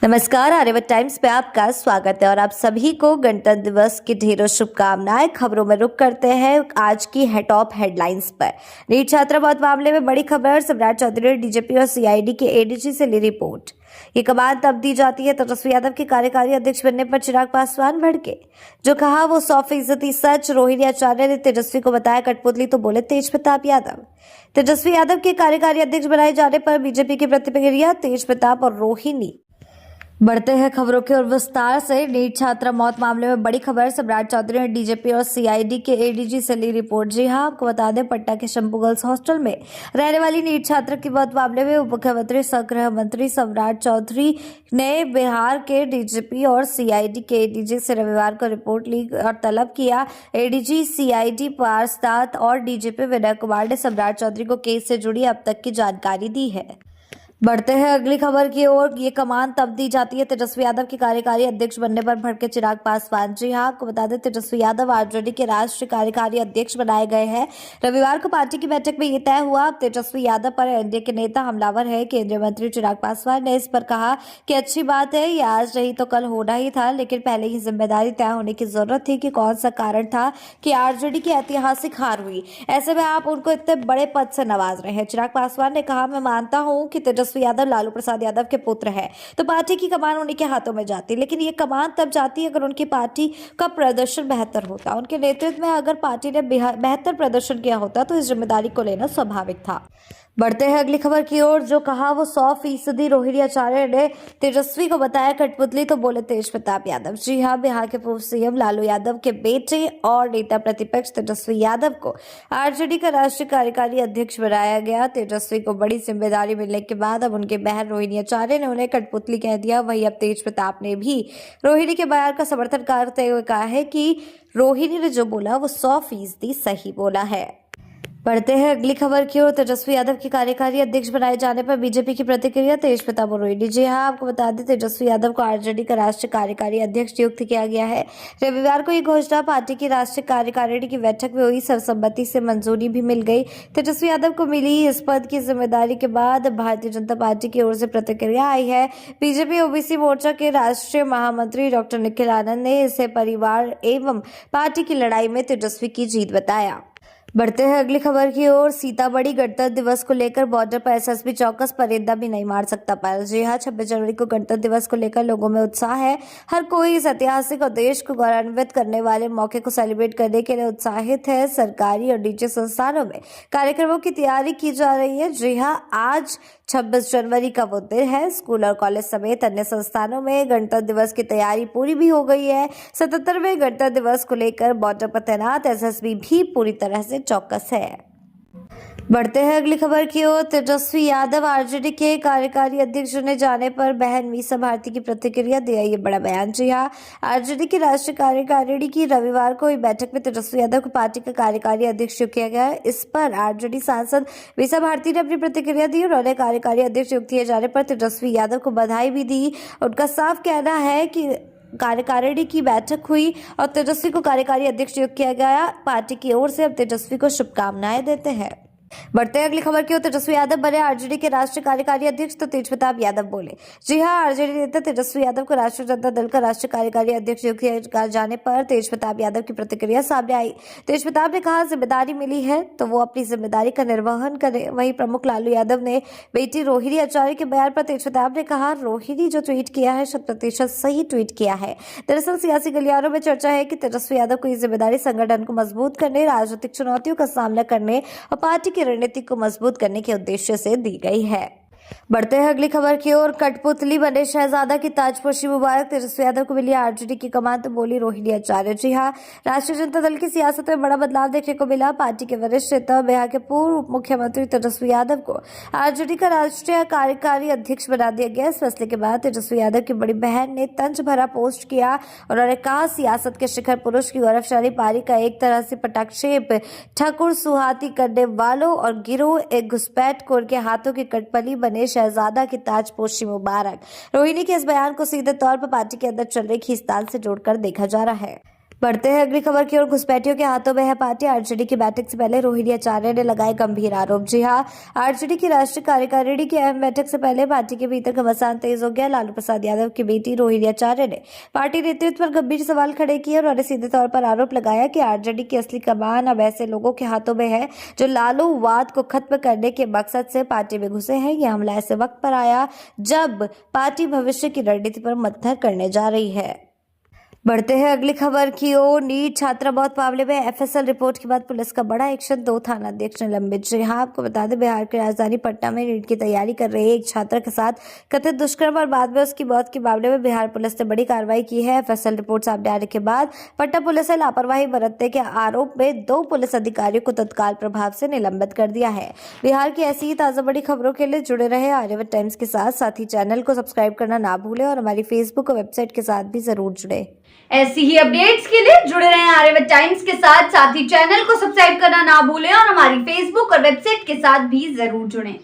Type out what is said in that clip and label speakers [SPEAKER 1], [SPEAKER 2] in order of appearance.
[SPEAKER 1] नमस्कार, आर्यभट्ट टाइम्स पे आपका स्वागत है और आप सभी को गणतंत्र दिवस की ढेरों शुभकामनाएं। खबरों में रुक करते हैं आज की टॉप हेडलाइंस पर। नीट छात्रा मौत मामले में बड़ी खबर। सम्राट चौधरी ने डीजीपी और सीआईडी के एडीजी से ली रिपोर्ट। ये कमान तब दी जाती है तेजस्वी यादव के कार्यकारी अध्यक्ष बनने पर चिराग पासवान भड़के। जो कहा वो 100% सच। रोहिणी आचार्य ने तेजस्वी को बताया कठपुतली तो बोले तेज प्रताप यादव। तेजस्वी यादव के कार्यकारी अध्यक्ष बनाए जाने पर बीजेपी की प्रतिक्रिया। तेज प्रताप और रोहिणी। बढ़ते हैं खबरों की ओर विस्तार से। नीट छात्रा मौत मामले में बड़ी खबर। सम्राट चौधरी ने डीजीपी और सीआईडी के एडीजी से ली रिपोर्ट। जी हां, आपको बता दें पटना के शंभू गर्ल्स हॉस्टल में रहने वाली नीट छात्रा की मौत मामले में उप मुख्यमंत्री सह गृह मंत्री सम्राट चौधरी ने बिहार के डीजीपी और सीआईडी के एडीजी से रविवार को रिपोर्ट ली और तलब किया। एडीजी सीआईडी पारसनाथ और डीजीपी विनय कुमार ने सम्राट चौधरी को केस से जुड़ी अब तक की जानकारी दी है। बढ़ते हैं अगली खबर की ओर। ये कमान तब दी जाती है तेजस्वी यादव के कार्यकारी अध्यक्ष बनने पर भड़के चिराग पासवान। जी हां, आपको बता दें तेजस्वी यादव आरजेडी के राष्ट्रीय कार्यकारी अध्यक्ष बनाए गए हैं। रविवार को पार्टी की बैठक में ये तय हुआ। तेजस्वी यादव पर एनडीए के नेता हमलावर है। केंद्रीय मंत्री चिराग पासवान ने इस पर कहा कि अच्छी बात है, ये आज नहीं तो कल होना ही था, लेकिन पहले ही जिम्मेदारी तय होने की जरूरत थी कि कौन सा कारण था कि आरजेडी की ऐतिहासिक हार हुई। ऐसे में आप उनको इतने बड़े पद से नवाज रहे हैं। चिराग पासवान ने कहा, मैं मानता हूं कि तेजस्वी यादव लालू प्रसाद यादव के पुत्र है तो पार्टी की कमान उन्हीं के हाथों में जाती, लेकिन ये कमान तब जाती है अगर उनकी पार्टी का प्रदर्शन बेहतर होता। उनके नेतृत्व में अगर पार्टी ने बेहतर प्रदर्शन किया होता तो इस जिम्मेदारी को लेना स्वाभाविक था। बढ़ते हैं अगली खबर की ओर। जो कहा वो 100%। रोहिणी आचार्य ने तेजस्वी को बताया कठपुतली तो बोले तेज प्रताप यादव। जी हां, बिहार के पूर्व सीएम लालू यादव के बेटे और नेता प्रतिपक्ष तेजस्वी यादव को आरजेडी का राष्ट्रीय कार्यकारी अध्यक्ष बनाया गया। तेजस्वी को बड़ी जिम्मेदारी मिलने के बाद अब उनके बहन रोहिणी आचार्य ने उन्हें कठपुतली कह दिया। वहीं अब तेज प्रताप ने भी रोहिणी के बयान का समर्थन करते हुए कहा है कि रोहिणी ने जो बोला वो 100% सही बोला है। बढ़ते हैं अगली खबर की ओर। तेजस्वी यादव के कार्यकारी अध्यक्ष बनाए जाने पर बीजेपी की प्रतिक्रिया। तेज प्रताप और रोहिणी। जी हां, आपको बता दें तेजस्वी यादव को आरजेडी का राष्ट्रीय कार्यकारी अध्यक्ष नियुक्त किया गया है। रविवार को ये घोषणा पार्टी की राष्ट्रीय कार्यकारिणी की बैठक में हुई। सर्वसम्मति से मंजूरी भी मिल गई। तेजस्वी यादव को मिली इस पद की जिम्मेदारी के बाद भारतीय जनता पार्टी की ओर से प्रतिक्रिया आई है। बीजेपी ओबीसी मोर्चा के राष्ट्रीय महामंत्री डॉक्टर निखिल आनंद ने इसे परिवार एवं पार्टी की लड़ाई में तेजस्वी की जीत बताया। बढ़ते हैं अगली खबर की ओर। सीतामढ़ी गणतंत्र दिवस को लेकर बॉर्डर पर एसएसबी चौकस, परिंदा भी नहीं मार सकता पर। जी हां, 26 जनवरी को गणतंत्र दिवस को लेकर लोगों में उत्साह है। हर कोई इस ऐतिहासिक और देश को गौरवान्वित करने वाले मौके को सेलिब्रेट करने के लिए उत्साहित है। सरकारी और निजी संस्थानों में कार्यक्रमों की तैयारी की जा रही है। जी हां, आज 26 जनवरी का वो दिन है। स्कूल और कॉलेज समेत अन्य संस्थानों में गणतंत्र दिवस की तैयारी पूरी भी हो गई है। 77वें गणतंत्र दिवस को लेकर बॉर्डर पर तैनात एसएसबी भी पूरी तरह से चौकस है। बढ़ते हैं अगली खबर की ओर। तेजस्वी यादव आरजेडी के कार्यकारी अध्यक्ष चुने जाने पर बहन मीसा भारती की प्रतिक्रिया दिया ये बड़ा बयान। जी हां, आरजेडी की राष्ट्रीय कार्यकारिणी की रविवार को हुई बैठक में तेजस्वी यादव को पार्टी का कार्यकारी अध्यक्ष नियुक्त किया गया। इस पर आरजेडी सांसद मीसा भारती ने अपनी प्रतिक्रिया दी। उन्होंने कार्यकारी अध्यक्ष नियुक्त किए जाने पर तेजस्वी यादव को बधाई भी दी। उनका साफ कहना है कि कार्यकारिणी की बैठक हुई और तेजस्वी को कार्यकारी अध्यक्ष नियुक्त किया गया। पार्टी की ओर से अब तेजस्वी को शुभकामनाएं देते हैं। बढ़ते हैं अगली खबर की ओर। तेजस्वी यादव बने आरजेडी के राष्ट्रीय कार्यकारी अध्यक्ष तो तेज प्रताप यादव बोले। जी हां, आरजेडी नेता तेजस्वी यादव को राष्ट्रीय जनता दल का राष्ट्रीय कार्यकारी अध्यक्ष नियुक्त किया जाने पर तेज प्रताप यादव की प्रतिक्रिया सामने आई। तेज प्रताप ने कहा, जिम्मेदारी मिली है तो वो अपनी जिम्मेदारी का निर्वहन करें। वहीं प्रमुख लालू यादव ने बेटी रोहिणी आचार्य के बयान पर तेज प्रताप ने कहा, रोहिणी जो ट्वीट किया है 100% सही ट्वीट किया है। दरअसल सियासी गलियारों में चर्चा है कि तेजस्वी यादव को ये जिम्मेदारी संगठन को मजबूत करने, राजनीतिक चुनौतियों का सामना करने और पार्टी की रणनीति को मजबूत करने के उद्देश्य से दी गई है। बढ़ते हैं अगली खबर की ओर। कठपुतली बने शहजादा की ताजपोशी मुबारक। तेजस्वी यादव को मिली आरजेडी की कमान तो बोली रोहिणी आचार्य। जी हां, राष्ट्रीय जनता दल की सियासत में बड़ा बदलाव देखने को मिला। पार्टी के वरिष्ठ नेता बिहार के पूर्व उप मुख्यमंत्री तेजस्वी यादव को आरजेडी का राष्ट्रीय कार्यकारी अध्यक्ष बना दिया गया। इस फैसले के बाद तेजस्वी यादव की बड़ी बहन ने तंज भरा पोस्ट किया। उन्होंने कहा, सियासत के शिखर पुरुष की गौरवशाली पारी का एक तरह से पटाक्षेप ठकुर सुहाती करने वालों और गिरोह एक घुसपैठखोर के हाथों की कठपुतली बने शहजादा की ताजपोशी मुबारक। रोहिणी के इस बयान को सीधे तौर पर पार्टी के अंदर चल रही खींचतान से जोड़कर देखा जा रहा है। बढ़ते हैं अगली खबर की ओर। घुसपैठियों के हाथों में है पार्टी। आरजेडी की बैठक से पहले रोहिणी आचार्य ने लगाए गंभीर आरोप। जी हां, आरजेडी की राष्ट्रीय कार्यकारिणी की अहम बैठक से पहले पार्टी के भीतर घमासान तेज हो गया। लालू प्रसाद यादव की बेटी रोहिणी आचार्य ने पार्टी नेतृत्व पर गंभीर सवाल खड़े किए और उन्होंने सीधे तौर पर आरोप लगाया कि आरजेडी की असली कमान अब ऐसे लोगों के हाथों में है जो लालूवाद को खत्म करने के मकसद से पार्टी में घुसे हैं। यह हमला ऐसे वक्त पर आया जब पार्टी भविष्य की रणनीति पर मंथन करने जा रही है। बढ़ते हैं अगली खबर की ओर। नीट छात्रा मौत मामले में एफएसएल रिपोर्ट के बाद पुलिस का बड़ा एक्शन। 2 थानाध्यक्ष निलंबित। जी हां, आपको बता दें, बिहार की राजधानी पटना में नीट की तैयारी कर रहे एक छात्रा के साथ कथित दुष्कर्म और बाद में उसकी मौत के मामले में बिहार पुलिस ने बड़ी कार्रवाई की है। एफएसएल रिपोर्ट सामने आने के बाद पटना पुलिस ने लापरवाही बरतने के आरोप में 2 पुलिस अधिकारियों को तत्काल प्रभाव से निलंबित कर दिया है। बिहार की ऐसी ही ताजा बड़ी खबरों के लिए जुड़े रहे आर्यवत टाइम्स के साथ ही चैनल को सब्सक्राइब करना ना भूलें और हमारी फेसबुक और वेबसाइट के साथ भी जरूर जुड़े।
[SPEAKER 2] ऐसी ही अपडेट्स के लिए जुड़े रहें आर्यवत टाइम्स के साथ ही चैनल को सब्सक्राइब करना ना भूलें और हमारी फेसबुक और वेबसाइट के साथ भी जरूर जुड़ें।